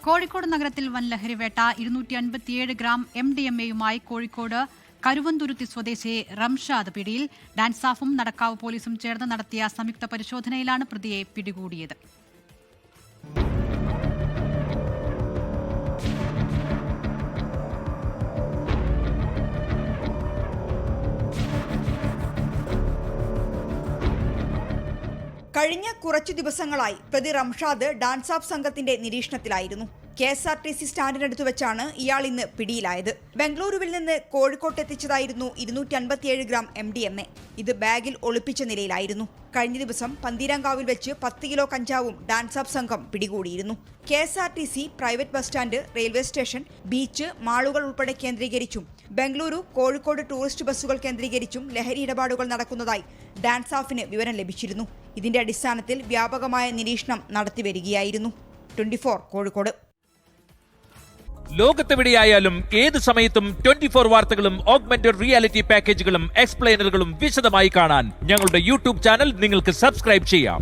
കോഴിക്കോട് നഗരത്തിൽ വൻ ലഹരിവേട്ട 257 ഗ്രാം MDMA-യുമായി കോഴിക്കോട് കരുവന്തുരുത്തി സ്വദേശി റംഷാദ് പിടിയിൽ. ഡാൻസാഫും നടക്കാവ് പോലീസും ചേർന്ന് നടത്തിയ സംയുക്ത പരിശോധനയിലാണ് പ്രതിയെ പിടികൂടിയത്. കഴിഞ്ഞ കുറച്ചു ദിവസങ്ങളായി പ്രതി റംഷാദ് ഡാൻസാഫ് സംഘത്തിന്റെ നിരീക്ഷണത്തിലായിരുന്നു. KSRTC സ്റ്റാൻഡിനടുത്ത് വെച്ചാണ് ഇയാൾ ഇന്ന് പിടിയിലായത്. ബംഗളൂരുവിൽ നിന്ന് കോഴിക്കോട്ട് എത്തിച്ചതായിരുന്നു 257 ഗ്രാം MDMA. ഇത് ബാഗിൽ ഒളിപ്പിച്ച നിലയിലായിരുന്നു. കഴിഞ്ഞ ദിവസം പന്തീരാങ്കാവിൽ വെച്ച് 10 കിലോ കഞ്ചാവും ഡാൻസാഫ് സംഘം പിടികൂടിയിരുന്നു. KSRTC private bus stand, railway station, beach, മാളുകൾ ഉൾപ്പെടെ കേന്ദ്രീകരിച്ചും ബംഗളൂരു, കോഴിക്കോട് ടൂറിസ്റ്റ് ബസ്സുകൾ കേന്ദ്രീകരിച്ചും ലഹരി ഇടപാടുകൾ നടക്കുന്നതായി ഡാൻസാഫിന് വിവരം ലഭിച്ചിരുന്നു. ഇതിന്റെ അടിസ്ഥാനത്തിൽ വ്യാപകമായ നിരീക്ഷണം നടത്തിവരികയായിരുന്നു. 24 കോഴിക്കോട്. ലോകത്തെവിടെയായാലും ഏത് സമയത്തും 24 വാർത്തകളും ഓഗ്മെന്റഡ് റിയാലിറ്റി പാക്കേജുകളും എക്സ്പ്ലെയിനറുകളും വിശദമായി കാണാൻ ഞങ്ങളുടെ യൂട്യൂബ് ചാനൽ നിങ്ങൾക്ക് സബ്സ്ക്രൈബ് ചെയ്യാം.